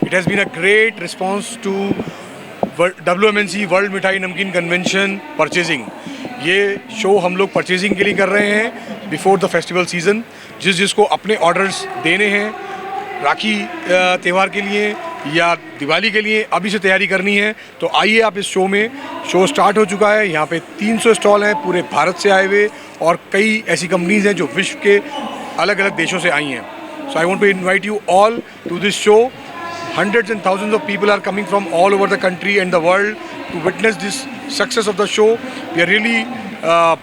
It has been a great response to WMNC world मिठाई नमकीन convention purchasing. ये show हम लोग परचेजिंग के लिए कर रहे हैं बिफोर द फेस्टिवल सीज़न। जिसको अपने ऑर्डर्स देने हैं राखी त्यौहार के लिए या दिवाली के लिए अभी से तैयारी करनी है तो आइए आप इस शो में। शो स्टार्ट हो चुका है। यहाँ पे 300 स्टॉल हैं पूरे भारत से आए हुए और कई ऐसी कंपनीज हैं जो विश्व के अलग अलग देशों से आई हैं। So I want to invite you all to this show. Hundreds and thousands of people are coming from all over the country and the world to witness this success of the show. We are really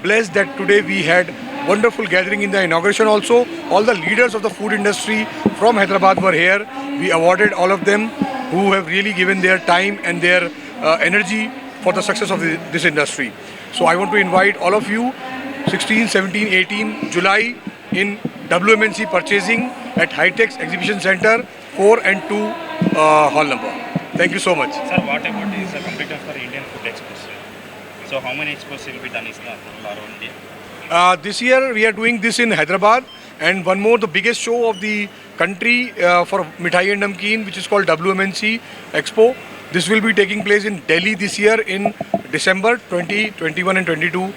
blessed that today we had wonderful gathering in the inauguration also. All the leaders of the food industry from Hyderabad were here. We awarded all of them who have really given their time and their energy for the success of this industry. So I want to invite all of you 16, 17, 18 July in WMNC Purchasing at High-Tech Exhibition Center 4 and 2 hall number. Thank you so much. Sir, what about this competition for Indian Food Expos? So how many expos will be done around India? This year we are doing this in Hyderabad, and one more, the biggest show of the country for Mithai and Namkeen, which is called WMNC Expo. This will be taking place in Delhi this year in December 20, 21 and 22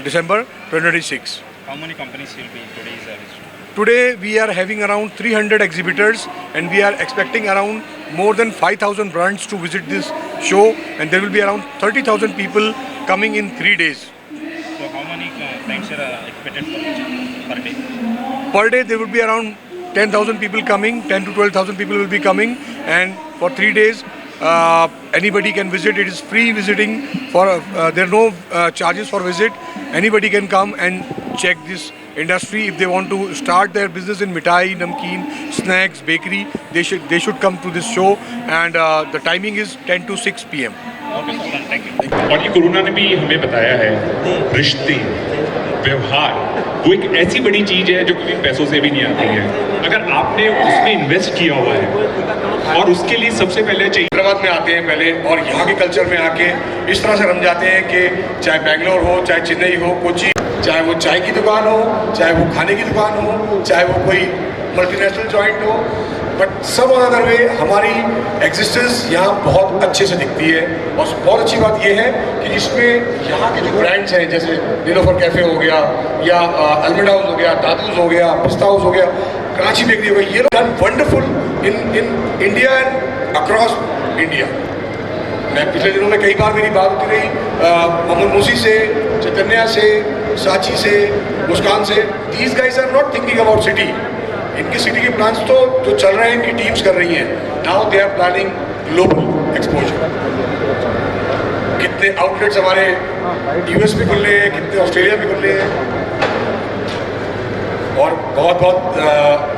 December 2026. How many companies will be in today's show? Today we are having around 300 exhibitors and we are expecting around more than 5,000 brands to visit this show, and there will be around 30,000 people coming in 3 days. So how many clients are expected per day? Per day there would be around 10,000 people coming, 10 to 12,000 people will be coming, and for 3 days anybody can visit. It is free visiting. There are no charges for visit. Anybody can come and check this industry. If they want to start their business in mithai, namkeen, snacks, bakery, they should come to this show, and the timing is 10 to 6 p.m. Okay, sir. Thank you. और ये corona ने भी हमें बताया है रिश्ते, व्यवहार वो एक ऐसी बड़ी चीज है जो कभी पैसों से भी नहीं आती है। अगर आपने उसमें इन्वेस्ट किया हुआ है और उसके लिए सबसे पहले चाहिए। हैदराबाद में आते हैं पहले और यहाँ के कल्चर में आके इस तरह से रम जाते हैं कि चाहे बेंगलोर हो, चाहे चेन्नई हो, कोची, चाहे वो चाय की दुकान हो, चाहे वो खाने की दुकान हो, चाहे वो कोई मल्टीनेशनल जॉइंट हो, बट सब अदर वे हमारी एग्जिस्टेंस यहाँ बहुत अच्छे से दिखती है। और बहुत अच्छी बात यह है कि इसमें यहाँ के जो ब्रांड्स हैं जैसे नीलोफर कैफ़े हो गया या अलमेडा हाउस हो गया, दादूज हो गया, पिस्ता हाउस हो गया, कराची बेकरी हो गई, ये लोग done wonderful in India and across India. मैं पिछले दिनों में कई बार मेरी बात होती रही मोहम्मद मूसी से, चैतन्या से, साची से, मुस्कान से। These guys are not thinking about city. इनकी सिटी के प्लान्स तो जो चल रहे हैं इनकी टीम्स कर रही हैं। Now they are planning global exposure. कितने आउटलेट्स हमारे यूएस में खुल रहे हैं, कितने ऑस्ट्रेलिया में खुल रहे हैं। और बहुत बहुत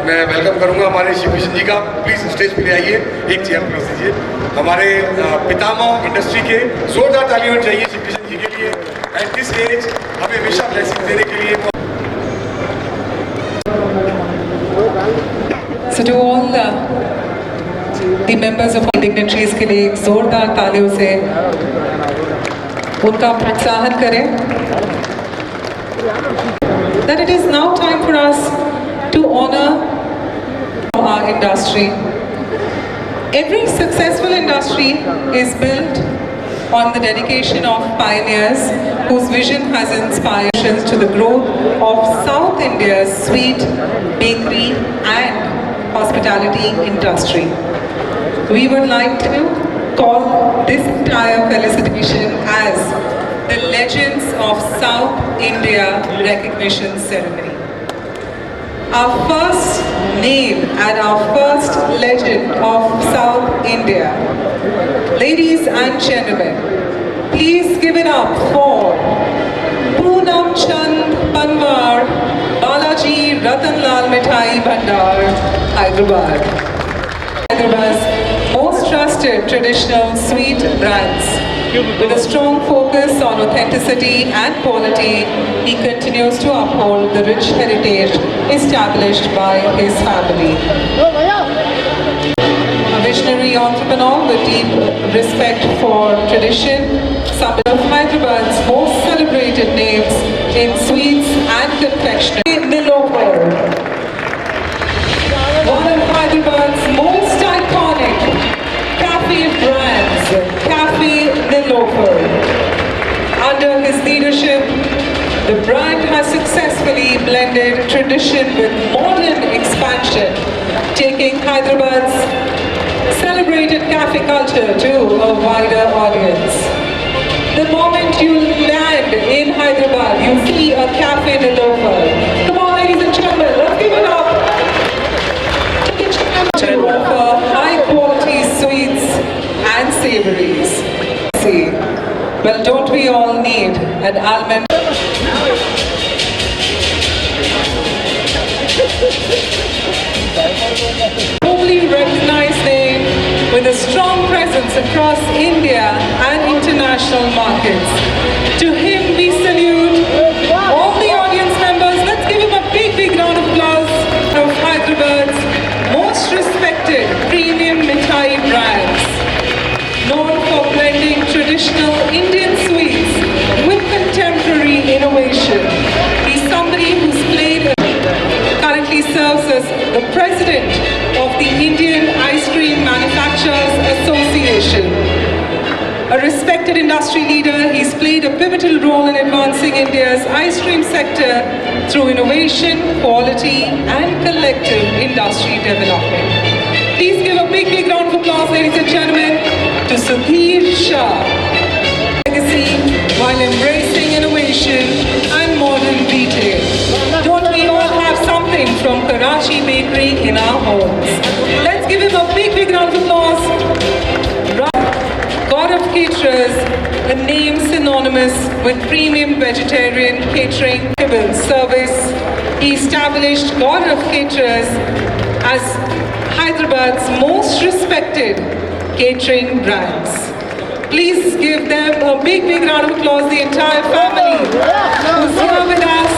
मैं वेलकम करूंगा हमारे शिवभूषण जी का। प्लीज़ स्टेज पे ले आइए, एक चेयर प्लस दीजिए। हमारे पितामह इंडस्ट्री के जोरदार तालियां होनी चाहिए शिवभूषण जी के लिए। एट दिस एज हमें हमेशा ब्लेसिंग देने के लिए। So to all the members of our dignitaries के लिए एक जोरदार तालियों से उनका प्रोत्साहन करें। That it is now time for us to honor our industry. Every successful industry is built on the dedication of pioneers whose vision has inspired to the growth of South India's sweet, bakery and hospitality industry. We would like to call this entire felicitation as the Legends of South India Recognition Ceremony. Our first name and our first legend of South India. Ladies and gentlemen, please give it up for Poonam Chand Panwar, Balaji Ratanlal Mithai Bhandar, Hyderabad. Hyderabad's most trusted traditional sweet brands. With a strong focus on authenticity and quality, he continues to uphold the rich heritage established by his family. A visionary entrepreneur with deep respect for tradition, some of Hyderabad's most celebrated names in sweets and confectionery. Nilofer, one of Hyderabad's most iconic Nilofer. Under his leadership, the brand has successfully blended tradition with modern expansion, taking Hyderabad's celebrated cafe culture to a wider audience. The moment you land in Hyderabad, you see a cafe Nilofer. Come on, ladies and gentlemen, let's give it up to offer high-quality sweets and savories. See, well, don't we all need an almond? Globally recognized name with a strong presence across India and international markets. To him we salute. All the audience members, let's give him a big round of applause. Of Hyderabad's most respected premium mithai brands, known for blending traditional Indian sweets with contemporary innovation. He's somebody who's currently serves as the president of the Indian Ice Cream Manufacturers Association. A respected industry leader, he's played a pivotal role in advancing India's ice cream sector through innovation, quality, and collective industry development. Please give a big round of applause, ladies and gentlemen, to Sudhir Shah. Legacy while embracing innovation and modern retail. Don't we all have something from Karachi Bakery in our homes? Let's give him a big round of applause. God of Caterers, a name synonymous with premium vegetarian catering service. He established God of Caterers as Hyderabad's most respected catering brands. Please give them a big round of applause, the entire family who's here with us.